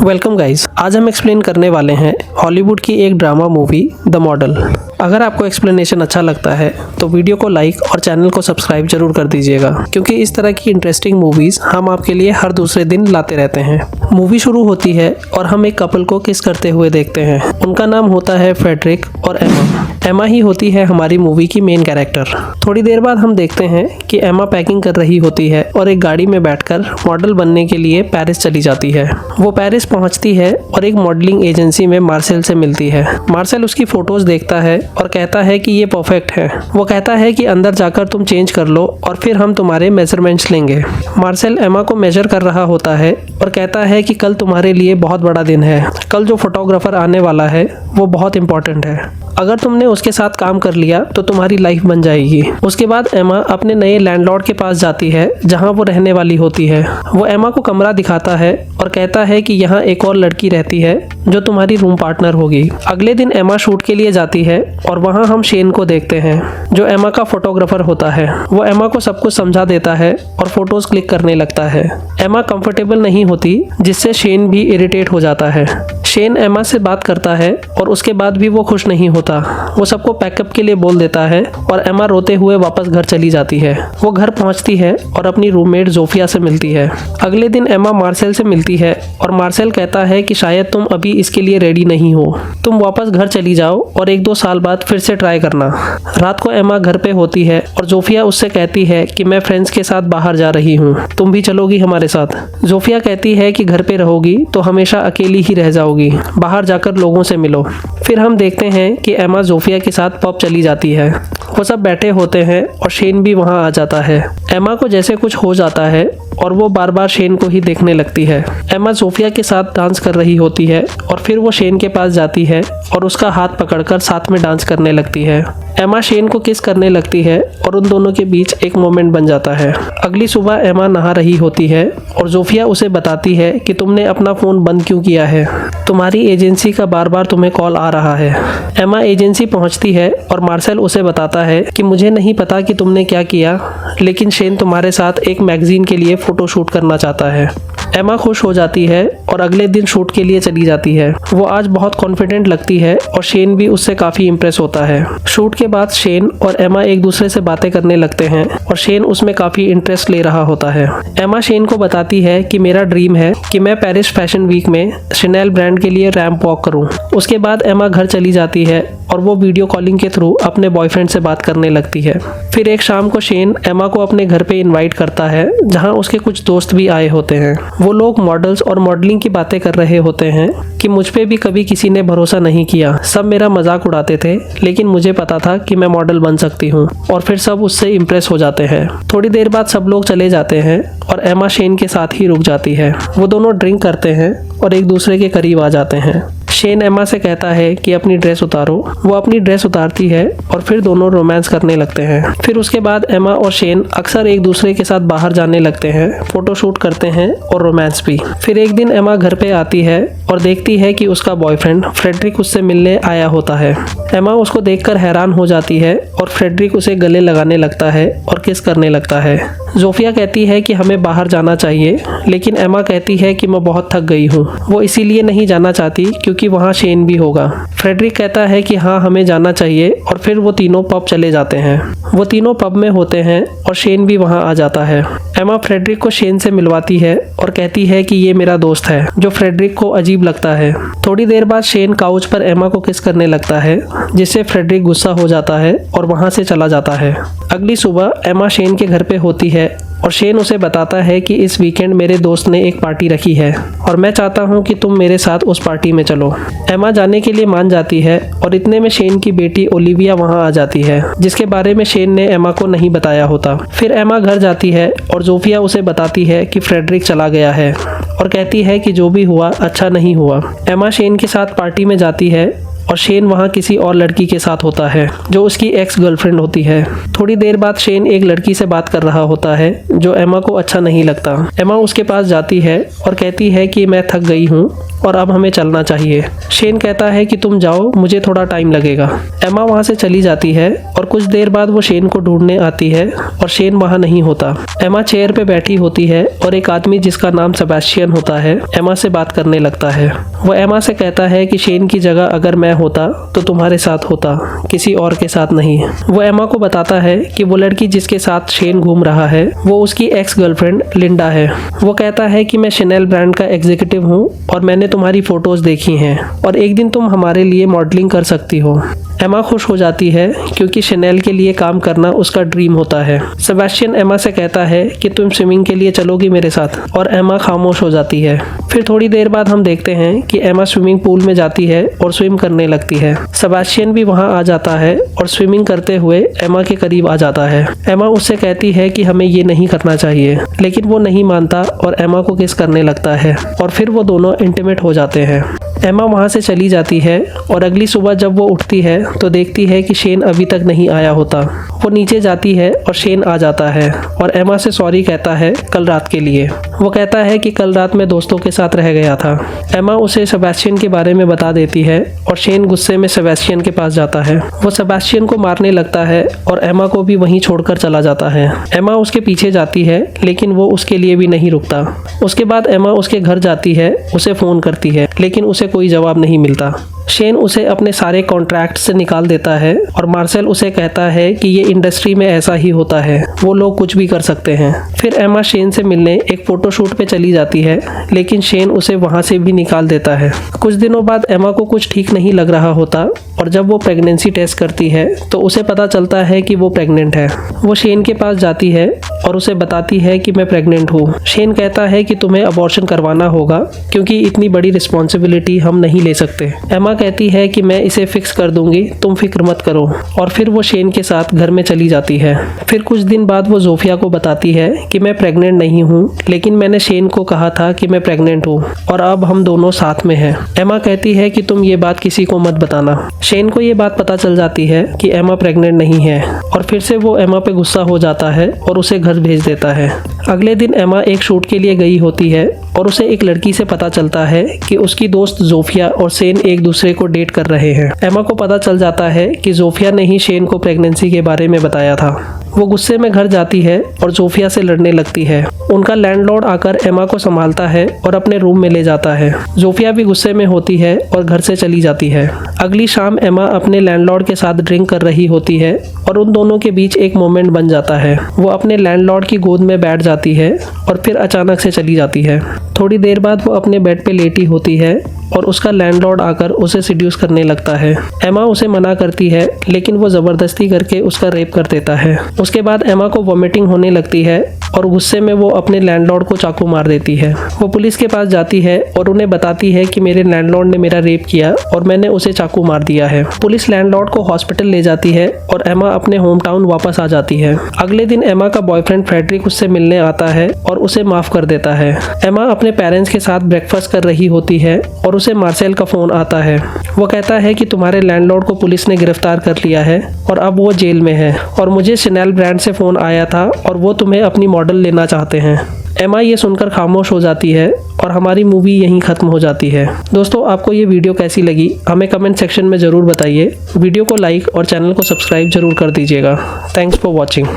Welcome guys, आज हम explain करने वाले हैं हॉलीवुड की एक ड्रामा मूवी द मॉडल। अगर आपको एक्सप्लेनेशन अच्छा लगता है तो वीडियो को लाइक और चैनल को सब्सक्राइब जरूर कर दीजिएगा, क्योंकि इस तरह की इंटरेस्टिंग मूवीज हम आपके लिए हर दूसरे दिन लाते रहते हैं। मूवी शुरू होती है और हम एक कपल को किस करते हुए देखते हैं। उनका नाम होता है फ्रेडरिक और एमा। एमा ही होती है हमारी मूवी की मेन कैरेक्टर। थोड़ी देर बाद हम देखते हैं कि एमा पैकिंग कर रही होती है और एक गाड़ी में बैठकर मॉडल बनने के लिए पेरिस चली जाती है। वो पेरिस पहुंचती है और एक मॉडलिंग एजेंसी में मार्सेल से मिलती है। मार्सेल उसकी फोटोज देखता है और कहता है कि ये परफेक्ट है। वो कहता है कि अंदर जाकर तुम चेंज कर लो और फिर हम तुम्हारे मेजरमेंट्स लेंगे। मार्सेल एमा को मेजर कर रहा होता है और कहता है कि कल तुम्हारे लिए बहुत बड़ा दिन है। कल जो फोटोग्राफर आने वाला है वो बहुत इंपॉर्टेंट है। अगर तुमने उसके साथ काम कर लिया तो तुम्हारी लाइफ बन जाएगी। उसके बाद एमा अपने नए लैंडलॉर्ड के पास जाती है जहां वो रहने वाली होती है। वो एमा को कमरा दिखाता है और कहता है कि यहाँ एक और लड़की रहती है जो तुम्हारी रूम पार्टनर होगी। अगले दिन एमा शूट के लिए जाती है और वहाँ हम शेन को देखते हैं जो एमा का फोटोग्राफर होता है। वो एमा को सब कुछ समझा देता है और फोटोज क्लिक करने लगता है। एमा कंफर्टेबल नहीं होती, जिससे शेन भी इरिटेट हो जाता है। शेन एमा से बात करता है और उसके बाद भी वो खुश नहीं होता। वो सबको पैकअप के लिए बोल देता है और एमा रोते हुए वापस घर चली जाती है। वो घर पहुंचती है और अपनी रूममेट जोफिया से मिलती है। अगले दिन एमा मार्सेल से मिलती है और मार्सेल कहता है कि शायद तुम अभी इसके लिए रेडी नहीं हो। तुम वापस घर चली जाओ और 1-2 साल बाद फिर से ट्राई करना। रात को एमा घर पे होती है और जोफिया उससे कहती है कि मैं फ्रेंड्स के साथ बाहर जा रही हूँ, तुम भी चलोगी हमारे साथ। जोफिया कहती है कि घर पे रहोगी तो हमेशा अकेली ही रह जाओगी, बाहर जाकर लोगों से मिलो। फिर हम देखते हैं कि एमा जोफिया के साथ पब चली जाती है। वो सब बैठे होते हैं और शेन भी वहां आ जाता है। एमा को जैसे कुछ हो जाता है और वो बार बार शेन को ही देखने लगती है। एमा जोफिया के साथ डांस कर रही होती है और फिर वो शेन के पास जाती है और उसका हाथ पकड़कर साथ में डांस करने लगती है। एमा शेन को किस करने लगती है और उन दोनों के बीच एक मोमेंट बन जाता है। अगली सुबह एमा नहा रही होती है और जोफिया उसे बताती है कि तुमने अपना फ़ोन बंद क्यों किया है, तुम्हारी एजेंसी का बार बार तुम्हें कॉल आ रहा है। एमा एजेंसी पहुंचती है और मार्सेल उसे बताता है कि मुझे नहीं पता कि तुमने क्या किया, लेकिन शेन तुम्हारे साथ एक मैगजीन के लिए फ़ोटो शूट करना चाहता है। एमा खुश हो जाती है और अगले दिन शूट के लिए चली जाती है। वो आज बहुत कॉन्फिडेंट लगती है और शेन भी उससे काफ़ी इम्प्रेस होता है। शूट के बाद शेन और एमा एक दूसरे से बातें करने लगते हैं और शेन उसमें काफ़ी इंटरेस्ट ले रहा होता है। एमा शेन को बताती है कि मेरा ड्रीम है कि मैं पेरिस फैशन वीक में शनेल ब्रांड के लिए रैंप वॉक करूं। उसके बाद एमा घर चली जाती है और वो वीडियो कॉलिंग के थ्रू अपने बॉयफ्रेंड से बात करने लगती है। फिर एक शाम को शेन एमा को अपने घर पे इनवाइट करता है जहां उसके कुछ दोस्त भी आए होते हैं। वो लोग मॉडल्स और मॉडलिंग की बातें कर रहे होते हैं कि मुझ पे भी कभी किसी ने भरोसा नहीं किया, सब मेरा मजाक उड़ाते थे, लेकिन मुझे पता था कि मैं मॉडल बन सकती हूँ। और फिर सब उससे इम्प्रेस हो जाते हैं। थोड़ी देर बाद सब लोग चले जाते हैं और एमा शेन के साथ ही रुक जाती है। वो दोनों ड्रिंक करते हैं और एक दूसरे के करीब आ जाते हैं। शेन एमा से कहता है कि अपनी ड्रेस उतारो। वो अपनी ड्रेस उतारती है और फिर दोनों रोमांस करने लगते हैं। फिर उसके बाद एमा और शेन अक्सर एक दूसरे के साथ बाहर जाने लगते हैं, फोटो शूट करते हैं और रोमांस भी। फिर एक दिन एमा घर पे आती है और देखती है कि उसका बॉयफ्रेंड फ्रेडरिक उससे मिलने आया होता है। एमा उसको देखकर हैरान हो जाती है और फ्रेडरिक उसे गले लगाने लगता है और किस करने लगता है। जोफिया कहती है कि हमें बाहर जाना चाहिए, लेकिन एमा कहती है कि मैं बहुत थक गई हूँ। वो इसीलिए नहीं जाना चाहती क्योंकि वहाँ शेन भी होगा। फ्रेडरिक कहता है कि हाँ हमें जाना चाहिए और फिर वो तीनों पब चले जाते हैं। वो तीनों पब में होते हैं और शेन भी वहाँ आ जाता है। एमा फ्रेडरिक को शेन से मिलवाती है और कहती है कि ये मेरा दोस्त है, जो फ्रेडरिक को अजीब लगता है। थोड़ी देर बाद शेन काउच पर एमा को किस करने लगता है, जिससे फ्रेडरिक गुस्सा हो जाता है और वहाँ से चला जाता है। अगली सुबह एमा शेन के घर पे होती है और शेन उसे बताता है कि इस वीकेंड मेरे दोस्त ने एक पार्टी रखी है और मैं चाहता हूँ कि तुम मेरे साथ उस पार्टी में चलो। एमा जाने के लिए मान जाती है और इतने में शेन की बेटी ओलिविया वहाँ आ जाती है, जिसके बारे में शेन ने एमा को नहीं बताया होता। फिर एमा घर जाती है और जोफिया उसे बताती है कि फ्रेडरिक चला गया है और कहती है कि जो भी हुआ अच्छा नहीं हुआ। एमा शेन के साथ पार्टी में जाती है और शेन वहाँ किसी और लड़की के साथ होता है जो उसकी एक्स गर्लफ्रेंड होती है। थोड़ी देर बाद शेन एक लड़की से बात कर रहा होता है जो एमा को अच्छा नहीं लगता। एमा उसके पास जाती है और कहती है कि मैं थक गई हूँ और अब हमें चलना चाहिए। शेन कहता है कि तुम जाओ, मुझे थोड़ा टाइम लगेगा। एमा वहाँ से चली जाती है और कुछ देर बाद वो शेन को ढूंढने आती है और शेन वहाँ नहीं होता। एमा चेयर पे बैठी होती है और एक आदमी जिसका नाम सेबेस्टियन होता है एमा से बात करने लगता है। वो एमा से कहता है कि शेन की जगह अगर मैं होता तो तुम्हारे साथ होता, किसी और के साथ नहीं। वो एमा को बताता है कि वो लड़की जिसके साथ शेन घूम रहा है वो उसकी एक्स गर्लफ्रेंड लिंडा है। वो कहता है कि मैं शनेल ब्रांड का एग्जीक्यूटिव हूँ और मैंने तुम्हारी फोटोज देखी हैं और एक दिन तुम हमारे लिए मॉडलिंग कर सकती हो। एमा खुश हो जाती है क्योंकि शनेल के लिए काम करना उसका ड्रीम होता है। सेबेस्टियन एमा से कहता है कि तुम स्विमिंग के लिए चलोगी मेरे साथ और एमा खामोश हो जाती है। फिर थोड़ी देर बाद हम देखते हैं कि एमा स्विमिंग पूल में जाती है और स्विम करने लगती है। सेबेस्टियन भी वहां आ जाता है और स्विमिंग करते हुए एमा के करीब आ जाता है। एमा उससे कहती है कि हमें ये नहीं करना चाहिए, लेकिन वो नहीं मानता और एमा को किस करने लगता है और फिर वो दोनों इंटीमेट हो जाते हैं। एमा वहाँ से चली जाती है और अगली सुबह जब वो उठती है तो देखती है कि शेन अभी तक नहीं आया होता। वो नीचे जाती है और शेन आ जाता है और एमा से सॉरी कहता है कल रात के लिए। वो कहता है कि कल रात मैं दोस्तों के साथ रह गया था। एमा उसे सेबेस्टियन के बारे में बता देती है और शेन गुस्से में सेबेस्टियन के पास जाता है। वो सेबेस्टियन को मारने लगता है और एमा को भी वहीं छोड़कर चला जाता है। एमा उसके पीछे जाती है लेकिन वो उसके लिए भी नहीं रुकता। उसके बाद एमा उसके घर जाती है, उसे फ़ोन करती है लेकिन उसे कोई जवाब नहीं मिलता। शेन उसे अपने सारे कॉन्ट्रैक्ट से निकाल देता है और मार्सेल उसे कहता है कि ये इंडस्ट्री में ऐसा ही होता है, वो लोग कुछ भी कर सकते हैं। फिर एमा शेन से मिलने एक फ़ोटोशूट पे चली जाती है लेकिन शेन उसे वहाँ से भी निकाल देता है। कुछ दिनों बाद एमा को कुछ ठीक नहीं लग रहा होता और जब वो प्रेगनेंसी टेस्ट करती है तो उसे पता चलता है कि वो प्रेग्नेंट है। वो शेन के पास जाती है और उसे बताती है कि मैं प्रेग्नेंट हूँ। शेन कहता है कि तुम्हें अबॉर्शन करवाना होगा क्योंकि इतनी बड़ी रिस्पॉन्सिबिलिटी हम नहीं ले सकते। एमा कहती है कि मैं इसे फिक्स कर दूंगी, तुम फिक्र मत करो, और फिर वो शेन के साथ घर में चली जाती है। फिर कुछ दिन बाद वो जोफिया को बताती है कि मैं प्रेग्नेंट नहीं हूँ लेकिन मैंने शेन को कहा था कि मैं प्रेग्नेंट हूँ और अब हम दोनों साथ में हैं। एमा कहती है कि तुम ये बात किसी को मत बताना। शेन को ये बात पता चल जाती है कि एमा प्रेग्नेंट नहीं है और फिर से वो एमा पे गुस्सा हो जाता है और उसे घर भेज देता है। अगले दिन एमा एक शूट के लिए गई होती है और उसे एक लड़की से पता चलता है कि उसकी दोस्त जोफिया और शेन एक दूसरे को डेट कर रहे हैं। एमा को पता चल जाता है कि जोफिया ने ही शेन को प्रेगनेंसी के बारे में बताया था। वो गुस्से में घर जाती है और जोफिया से लड़ने लगती है। उनका लैंडलॉर्ड आकर एमा को संभालता है और अपने रूम में ले जाता है। जोफिया भी गुस्से में होती है और घर से चली जाती है। अगली शाम एमा अपने लैंडलॉर्ड के साथ ड्रिंक कर रही होती है और उन दोनों के बीच एक मोमेंट बन जाता है। वो अपने लैंडलॉर्ड की गोद में बैठ जाती है और फिर अचानक से चली जाती है। थोड़ी देर बाद वो अपने बेड पे लेटी होती है और उसका लैंडलॉर्ड आकर उसे सिड्यूस करने लगता है। एमा उसे मना करती है लेकिन वो ज़बरदस्ती करके उसका रेप कर देता है। उसके बाद एमा को वॉमिटिंग होने लगती है और गुस्से में वो अपने लैंडलॉर्ड को चाकू मार देती है। वो पुलिस के पास जाती है और उन्हें बताती है कि मेरे लैंडलॉर्ड ने मेरा रेप किया और मैंने उसे चाकू मार दिया है। पुलिस लैंडलॉर्ड को हॉस्पिटल ले जाती है और एमा अपने होम टाउन वापस आ जाती है। अगले दिन एमा का बॉयफ्रेंड फ्रेडरिक उससे मिलने आता है और उसे माफ कर देता है। एमा अपने पेरेंट्स के साथ ब्रेकफास्ट कर रही होती है और उसे मार्सेल का फोन आता है। वो कहता है कि तुम्हारे लैंडलॉर्ड को पुलिस ने गिरफ्तार कर लिया है और अब वो जेल में है और मुझे शनेल ब्रांड से फ़ोन आया था और वो तुम्हें अपनी मॉडल लेना चाहते हैं। एमा ये सुनकर खामोश हो जाती है और हमारी मूवी यहीं ख़त्म हो जाती है। दोस्तों, आपको ये वीडियो कैसी लगी हमें कमेंट सेक्शन में ज़रूर बताइए। वीडियो को लाइक और चैनल को सब्सक्राइब जरूर कर दीजिएगा। Thanks for watching.